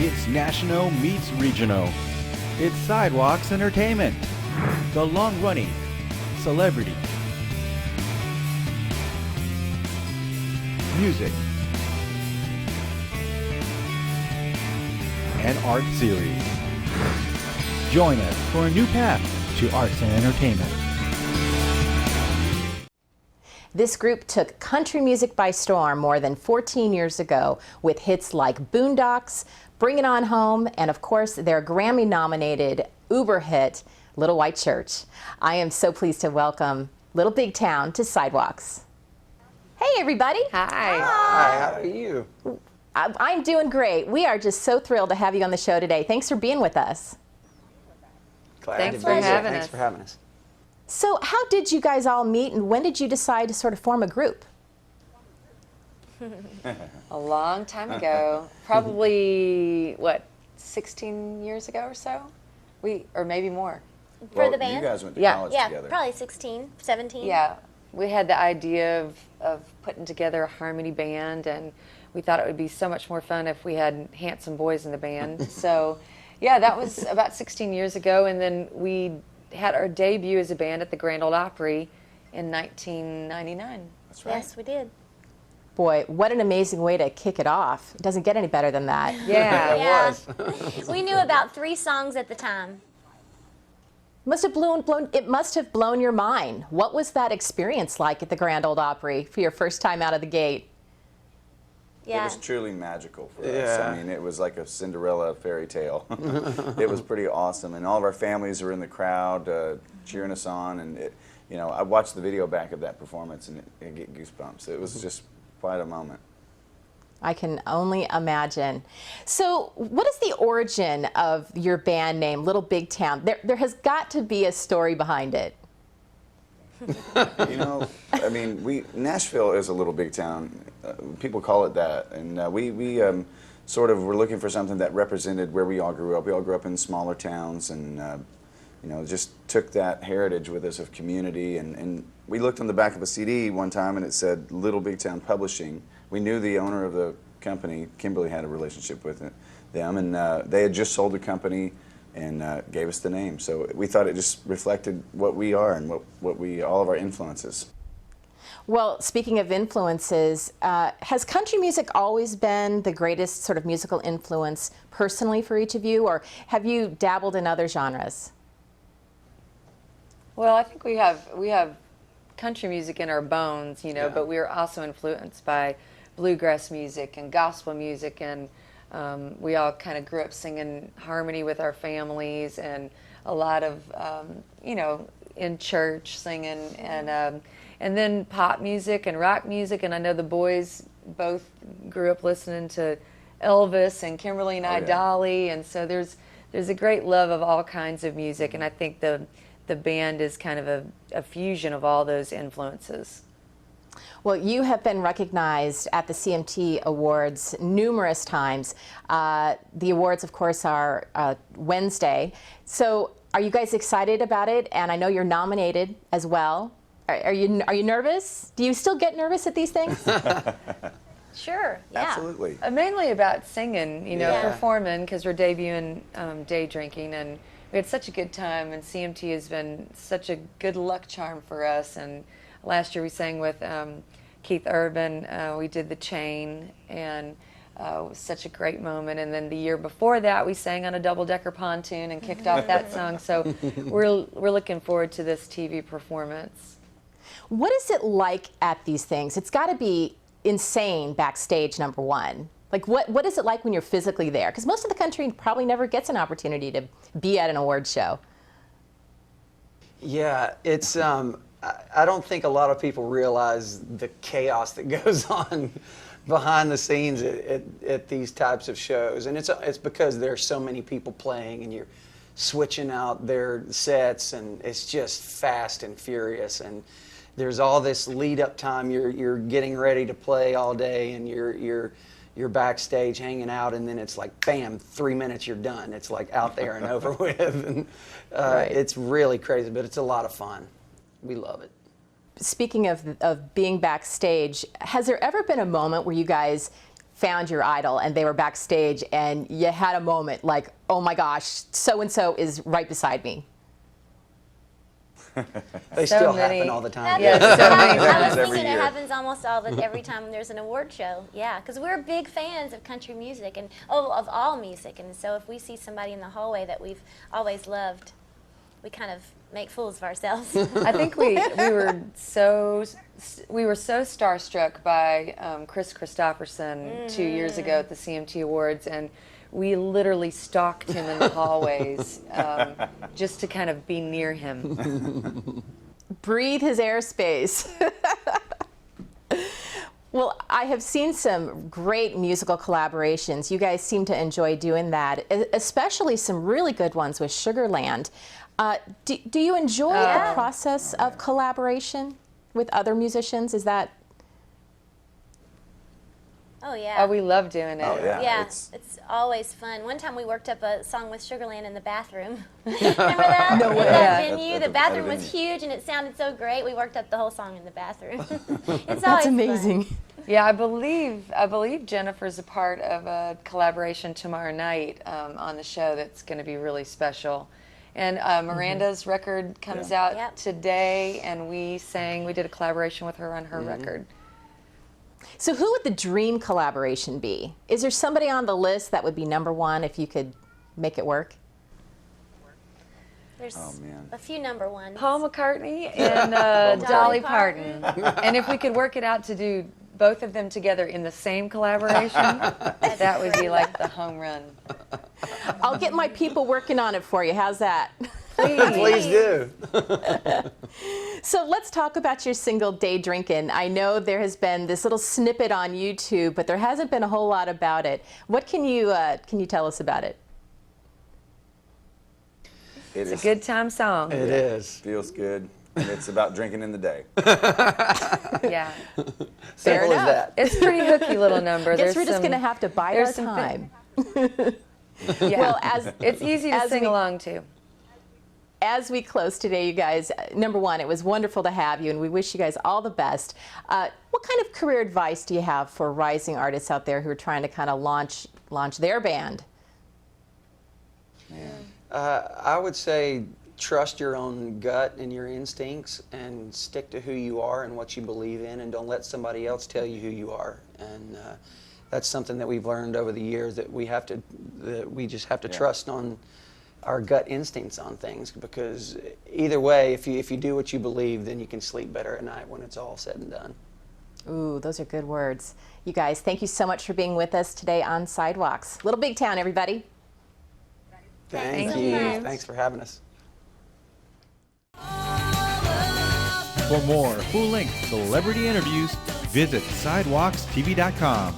It's national meets regional. It's Sidewalks Entertainment. The long-running celebrity, music, and art series. Join us for a new path to arts and entertainment. This group took country music by storm more than 14 years ago with hits like Boondocks, Bring It On Home, and of course their Grammy-nominated Uber hit, Little White Church. I am so pleased to welcome Little Big Town to Sidewalks. Hey everybody. Hi. Hi, how are you? I'm doing great. We are just so thrilled to have you on the show today. Thanks for being with us. Thanks for having us. So how did you guys all meet, and when did you decide to sort of form a group? A long time ago, probably, what, 16 years ago or so? Or maybe more. For the band? You guys went to Yeah, college yeah, together. probably 16, 17. Yeah, we had the idea of putting together a harmony band, and we thought it would be so much more fun if we had handsome boys in the band. So, yeah, that was about 16 years ago, and then we had our debut as a band at the Grand Ole Opry in 1999. That's right. Yes, we did. Boy, what an amazing way to kick it off. It doesn't get any better than that. Yeah. Yeah. We knew about 3 songs at the time. It must have blown your mind. What was that experience like at the Grand Ole Opry for your first time out of the gate? Yeah. It was truly magical for us. Yeah. I mean, it was like a Cinderella fairy tale. It was pretty awesome, and all of our families were in the crowd cheering us on. And you know, I watched the video back of that performance, and I get goosebumps. It was just quite a moment. I can only imagine. So what is the origin of your band name, Little Big Town? There has got to be a story behind it. You know, I mean, Nashville is a little big town. People call it that, and we sort of were looking for something that represented where we all grew up. We all grew up in smaller towns, and you know, just took that heritage with us of community. And we looked on the back of a CD one time, and it said Little Big Town Publishing. We knew the owner of the company. Kimberly had a relationship with them, and they had just sold the company and gave us the name. So we thought it just reflected what we are and all of our influences. Well, speaking of influences, has country music always been the greatest sort of musical influence personally for each of you, or have you dabbled in other genres? Well, I think we have country music in our bones, you know, but we are also influenced by bluegrass music and gospel music, and we all kind of grew up singing harmony with our families, and a lot of, you know, in church singing, and then pop music and rock music. And I know the boys both grew up listening to Elvis, and Kimberly and I, Dolly, and so there's a great love of all kinds of music, and I think the band is kind of a fusion of all those influences. Well, you have been recognized at the CMT Awards numerous times. The awards, of course, are Wednesday. So are you guys excited about it? And I know you're nominated as well. Are you nervous? Do you still get nervous at these things? Sure, yeah. Absolutely. Mainly about singing, you know, Yeah. performing, because we're debuting Day Drinking, and we had such a good time, and CMT has been such a good luck charm for us. And last year we sang with Keith Urban. We did The Chain, and it was such a great moment. And then the year before that, we sang on a double-decker pontoon and kicked off that song. So we're looking forward to this TV performance. What is it like at these things? It's got to be insane backstage, number one. Like, what is it like when you're physically there? Because most of the country probably never gets an opportunity to be at an award show. Yeah, it's, I don't think a lot of people realize the chaos that goes on behind the scenes at these types of shows. And it's because there's so many people playing, and you're switching out their sets, and it's just fast and furious. And there's all this lead up time. You're getting ready to play all day, and you're backstage hanging out, and then it's like, bam, 3 minutes, you're done. It's like out there and over with. And it's really crazy, but it's a lot of fun. We love it. Speaking of being backstage, has there ever been a moment where you guys found your idol and they were backstage and you had a moment like, oh my gosh, so-and-so is right beside me? They still happen all the time. I was every thinking it year. happens almost every time there's an award show. Yeah, because we're big fans of country music and of all music, and so if we see somebody in the hallway that we've always loved, we kind of make fools of ourselves. I think we were so starstruck by Chris Christopherson 2 years ago at the CMT Awards, and we literally stalked him in the hallways just to kind of be near him. Breathe his airspace. Well, I have seen some great musical collaborations. You guys seem to enjoy doing that, especially some really good ones with Sugarland. Do you enjoy the process of collaboration with other musicians? Is that... Oh yeah. Oh, we love doing it. Oh, yeah. Yeah, It's it's always fun. One time we worked up a song with Sugarland in the bathroom. Remember that? No way. That Yeah. venue. At The the bathroom was venue. huge and it sounded so great. We worked up the whole song in the bathroom. It's That's always amazing. Fun. Yeah, I believe Jennifer's a part of a collaboration tomorrow night on the show that's going to be really special. And Miranda's record comes out Yep. today, and we did a collaboration with her on her record. So who would the dream collaboration be? Is there somebody on the list that would be #1 if you could make it work? There's Oh, man. a few #1s. Paul McCartney and Dolly Dolly Parton. And if we could work it out to do both of them together in the same collaboration, that would be like the home run. I'll get my people working on it for you. How's that? Please do. So let's talk about your single, Day Drinkin'. I know there has been this little snippet on YouTube, but there hasn't been a whole lot about it. What can you tell us about it? It It's a good time song. It is. feels good, and it's about drinking in the day. Yeah. Fair Simple as enough. that. It's a pretty hooky little number. Guess we're just going to have to bide our there's some time. Yeah. Well, as It's easy to as sing we- along to. As we close today, you guys, #1, it was wonderful to have you, and we wish you guys all the best. What kind of career advice do you have for rising artists out there who are trying to kind of launch their band? I would say trust your own gut and your instincts and stick to who you are and what you believe in, and don't let somebody else tell you who you are. And that's something that we've learned over the years, that we just have to trust on our gut instincts on things, because either way, if you do what you believe, then you can sleep better at night when it's all said and done. Ooh, those are good words. You guys, thank you so much for being with us today on Sidewalks. Little Big Town, everybody. Thank you you. so much. Thanks for having us. For more full-length celebrity interviews, visit sidewalkstv.com.